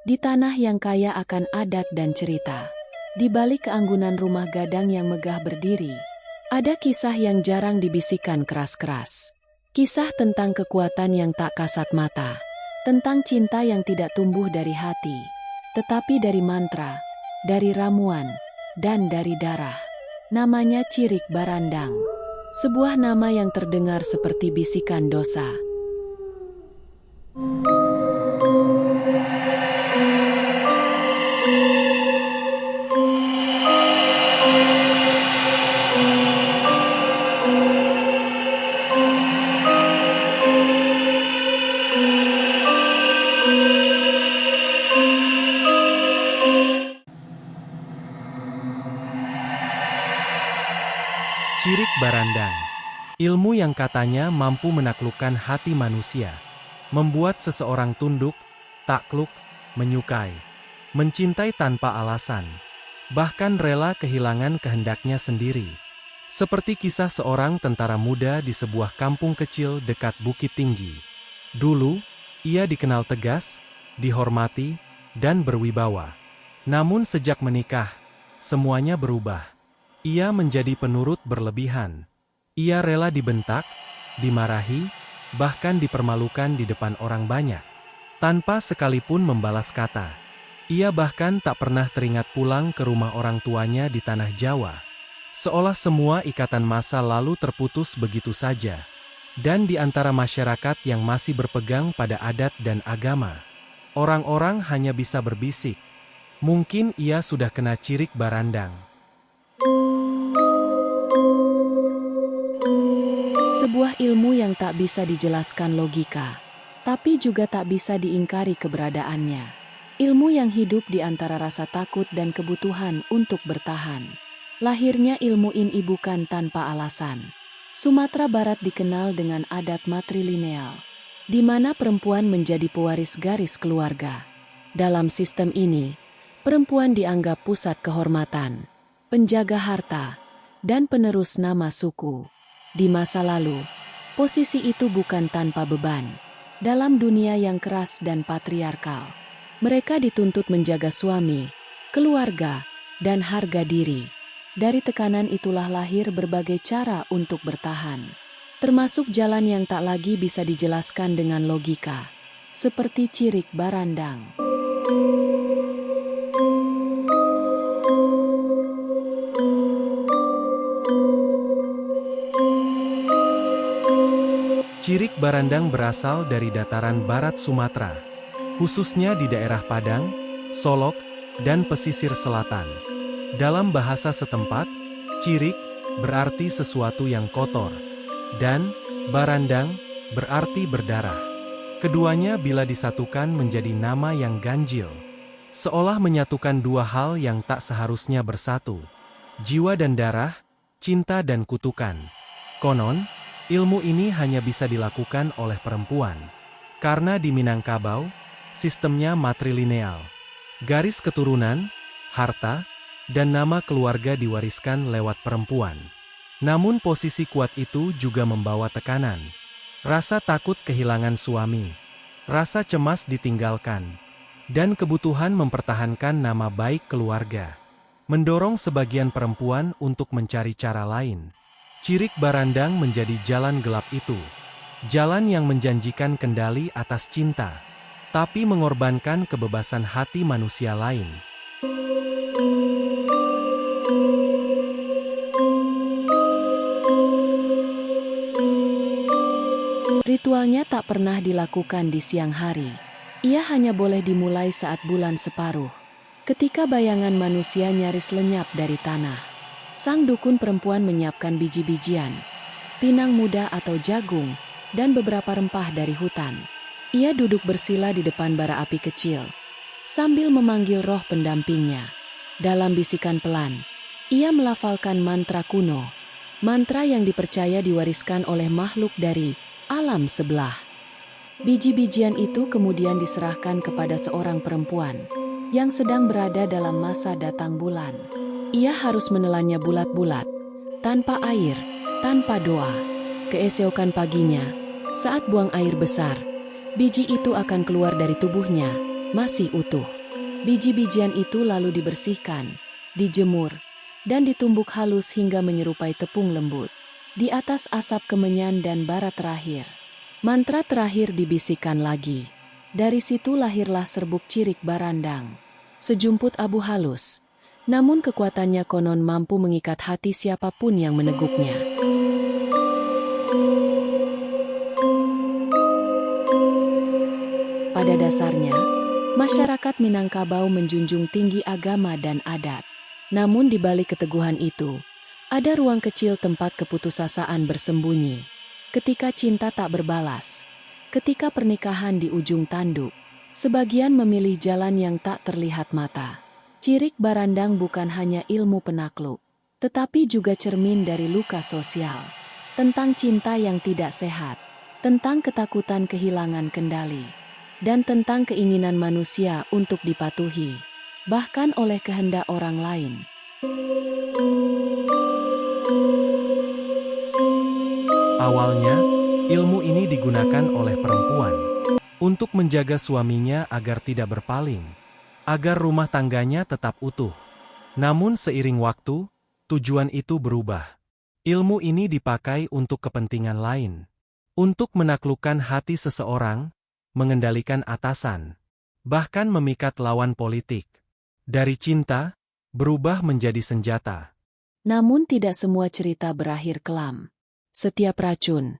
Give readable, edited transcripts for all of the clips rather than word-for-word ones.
Di tanah yang kaya akan adat dan cerita, di balik keanggunan rumah gadang yang megah berdiri, ada kisah yang jarang dibisikkan keras-keras. Kisah tentang kekuatan yang tak kasat mata, tentang cinta yang tidak tumbuh dari hati, tetapi dari mantra, dari ramuan, dan dari darah. Namanya Cirik Barandang, sebuah nama yang terdengar seperti bisikan dosa. Cirik Barandang, ilmu yang katanya mampu menaklukkan hati manusia, membuat seseorang tunduk, takluk, menyukai, mencintai tanpa alasan, bahkan rela kehilangan kehendaknya sendiri. Seperti kisah seorang tentara muda di sebuah kampung kecil dekat Bukit Tinggi. Dulu, ia dikenal tegas, dihormati, dan berwibawa. Namun sejak menikah, semuanya berubah. Ia menjadi penurut berlebihan. Ia rela dibentak, dimarahi, bahkan dipermalukan di depan orang banyak, tanpa sekalipun membalas kata. Ia bahkan tak pernah teringat pulang ke rumah orang tuanya di tanah Jawa. Seolah semua ikatan masa lalu terputus begitu saja. Dan di antara masyarakat yang masih berpegang pada adat dan agama, orang-orang hanya bisa berbisik, mungkin ia sudah kena cirik barandang. Sebuah ilmu yang tak bisa dijelaskan logika, tapi juga tak bisa diingkari keberadaannya. Ilmu yang hidup di antara rasa takut dan kebutuhan untuk bertahan. Lahirnya ilmu ini bukan tanpa alasan. Sumatera Barat dikenal dengan adat matrilineal, di mana perempuan menjadi pewaris garis keluarga. Dalam sistem ini, perempuan dianggap pusat kehormatan, penjaga harta, dan penerus nama suku. Di masa lalu, posisi itu bukan tanpa beban. Dalam dunia yang keras dan patriarkal, mereka dituntut menjaga suami, keluarga, dan harga diri. Dari tekanan itulah lahir berbagai cara untuk bertahan, termasuk jalan yang tak lagi bisa dijelaskan dengan logika, seperti cirik barandang. Cirik barandang berasal dari dataran barat Sumatera, khususnya di daerah Padang, Solok, dan pesisir selatan. Dalam bahasa setempat, cirik berarti sesuatu yang kotor, dan barandang berarti berdarah. Keduanya bila disatukan menjadi nama yang ganjil, seolah menyatukan dua hal yang tak seharusnya bersatu: jiwa dan darah, cinta dan kutukan. Konon, ilmu ini hanya bisa dilakukan oleh perempuan, karena di Minangkabau, sistemnya matrilineal. Garis keturunan, harta, dan nama keluarga diwariskan lewat perempuan. Namun posisi kuat itu juga membawa tekanan. Rasa takut kehilangan suami, rasa cemas ditinggalkan, dan kebutuhan mempertahankan nama baik keluarga, mendorong sebagian perempuan untuk mencari cara lain. Cirik barandang menjadi jalan gelap itu. Jalan yang menjanjikan kendali atas cinta, tapi mengorbankan kebebasan hati manusia lain. Ritualnya tak pernah dilakukan di siang hari. Ia hanya boleh dimulai saat bulan separuh, ketika bayangan manusia nyaris lenyap dari tanah. Sang dukun perempuan menyiapkan biji-bijian, pinang muda atau jagung, dan beberapa rempah dari hutan. Ia duduk bersila di depan bara api kecil, sambil memanggil roh pendampingnya. Dalam bisikan pelan, ia melafalkan mantra kuno, mantra yang dipercaya diwariskan oleh makhluk dari alam sebelah. Biji-bijian itu kemudian diserahkan kepada seorang perempuan yang sedang berada dalam masa datang bulan. Ia harus menelannya bulat-bulat, tanpa air, tanpa doa. Keesokan paginya, saat buang air besar, biji itu akan keluar dari tubuhnya, masih utuh. Biji-bijian itu lalu dibersihkan, dijemur, dan ditumbuk halus hingga menyerupai tepung lembut. Di atas asap kemenyan dan bara terakhir, mantra terakhir dibisikkan lagi. Dari situ lahirlah serbuk cirik barandang. Sejumput abu halus, namun kekuatannya konon mampu mengikat hati siapapun yang meneguknya. Pada dasarnya, masyarakat Minangkabau menjunjung tinggi agama dan adat. Namun di balik keteguhan itu, ada ruang kecil tempat keputusasaan bersembunyi. Ketika cinta tak berbalas, ketika pernikahan di ujung tanduk, sebagian memilih jalan yang tak terlihat mata. Cirik barandang bukan hanya ilmu penakluk, tetapi juga cermin dari luka sosial. Tentang cinta yang tidak sehat, tentang ketakutan kehilangan kendali, dan tentang keinginan manusia untuk dipatuhi, bahkan oleh kehendak orang lain. Awalnya, ilmu ini digunakan oleh perempuan untuk menjaga suaminya agar tidak berpaling, agar rumah tangganya tetap utuh. Namun seiring waktu, tujuan itu berubah. Ilmu ini dipakai untuk kepentingan lain, untuk menaklukkan hati seseorang, mengendalikan atasan, bahkan memikat lawan politik. Dari cinta, berubah menjadi senjata. Namun tidak semua cerita berakhir kelam. Setiap racun,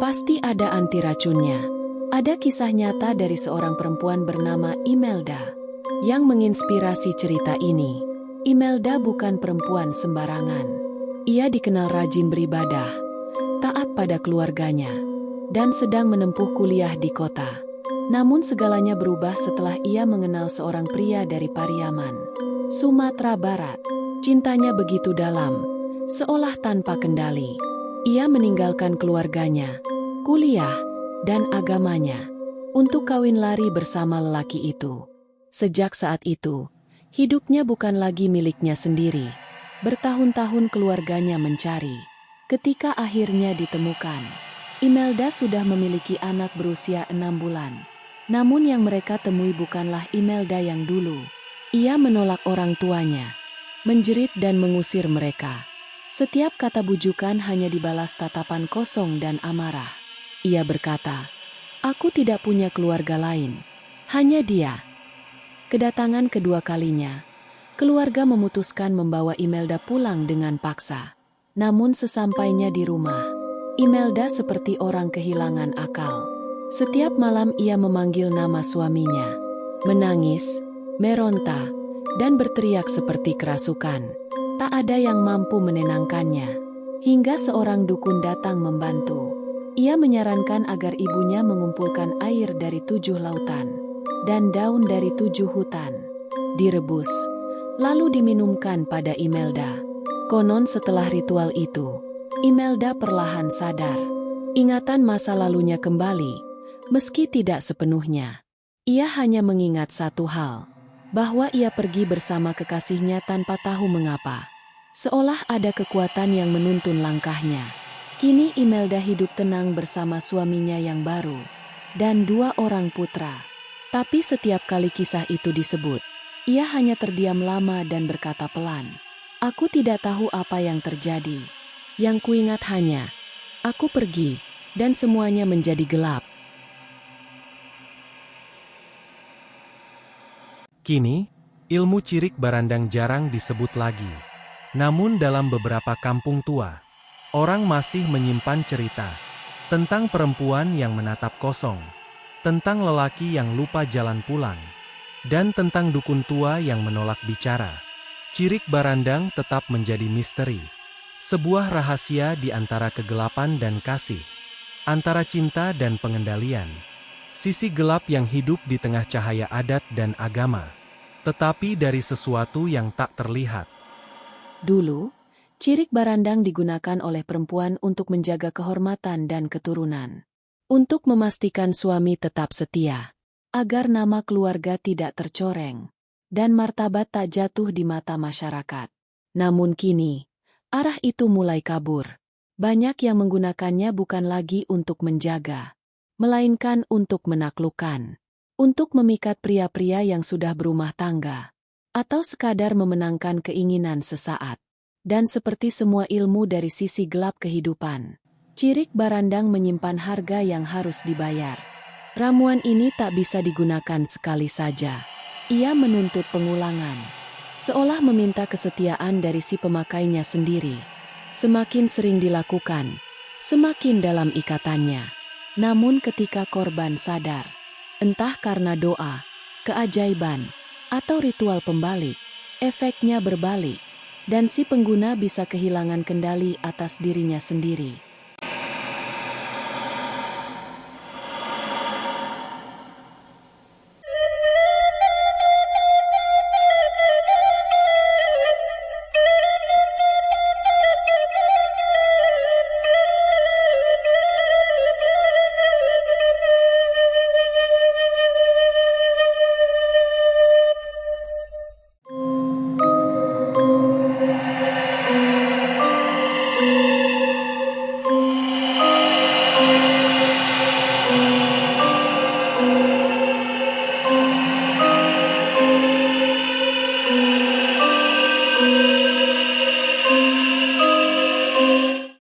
pasti ada anti racunnya. Ada kisah nyata dari seorang perempuan bernama Imelda yang menginspirasi cerita ini. Imelda bukan perempuan sembarangan. Ia dikenal rajin beribadah, taat pada keluarganya, dan sedang menempuh kuliah di kota. Namun segalanya berubah setelah ia mengenal seorang pria dari Pariaman, Sumatera Barat. Cintanya begitu dalam, seolah tanpa kendali. Ia meninggalkan keluarganya, kuliah, dan agamanya untuk kawin lari bersama lelaki itu. Sejak saat itu, hidupnya bukan lagi miliknya sendiri. Bertahun-tahun keluarganya mencari. Ketika akhirnya ditemukan, Imelda sudah memiliki anak berusia 6 bulan. Namun yang mereka temui bukanlah Imelda yang dulu. Ia menolak orang tuanya, menjerit dan mengusir mereka. Setiap kata bujukan hanya dibalas tatapan kosong dan amarah. Ia berkata, "Aku tidak punya keluarga lain, hanya dia." Kedatangan kedua kalinya, keluarga memutuskan membawa Imelda pulang dengan paksa. Namun sesampainya di rumah, Imelda seperti orang kehilangan akal. Setiap malam ia memanggil nama suaminya, menangis, meronta, dan berteriak seperti kerasukan. Tak ada yang mampu menenangkannya. Hingga seorang dukun datang membantu. Ia menyarankan agar ibunya mengumpulkan air dari 7 lautan dan daun dari 7 hutan. Direbus, lalu diminumkan pada Imelda. Konon setelah ritual itu, Imelda perlahan sadar. Ingatan masa lalunya kembali, meski tidak sepenuhnya. Ia hanya mengingat satu hal, bahwa ia pergi bersama kekasihnya tanpa tahu mengapa. Seolah ada kekuatan yang menuntun langkahnya. Kini Imelda hidup tenang bersama suaminya yang baru dan 2 orang putra. Tapi setiap kali kisah itu disebut, ia hanya terdiam lama dan berkata pelan, "Aku tidak tahu apa yang terjadi. Yang kuingat hanya, aku pergi, dan semuanya menjadi gelap." Kini, ilmu cirik barandang jarang disebut lagi. Namun dalam beberapa kampung tua, orang masih menyimpan cerita tentang perempuan yang menatap kosong, tentang lelaki yang lupa jalan pulang, dan tentang dukun tua yang menolak bicara. Cirik barandang tetap menjadi misteri, sebuah rahasia di antara kegelapan dan kasih, antara cinta dan pengendalian. Sisi gelap yang hidup di tengah cahaya adat dan agama, tetapi dari sesuatu yang tak terlihat. Dulu, cirik barandang digunakan oleh perempuan untuk menjaga kehormatan dan keturunan. Untuk memastikan suami tetap setia, agar nama keluarga tidak tercoreng, dan martabat tak jatuh di mata masyarakat. Namun kini, arah itu mulai kabur. Banyak yang menggunakannya bukan lagi untuk menjaga, melainkan untuk menaklukkan, untuk memikat pria-pria yang sudah berumah tangga, atau sekadar memenangkan keinginan sesaat. Dan seperti semua ilmu dari sisi gelap kehidupan, Cirik Barandang menyimpan harga yang harus dibayar. Ramuan ini tak bisa digunakan sekali saja. Ia menuntut pengulangan, seolah meminta kesetiaan dari si pemakainya sendiri. Semakin sering dilakukan, semakin dalam ikatannya. Namun ketika korban sadar, entah karena doa, keajaiban, atau ritual pembalik, efeknya berbalik, dan si pengguna bisa kehilangan kendali atas dirinya sendiri.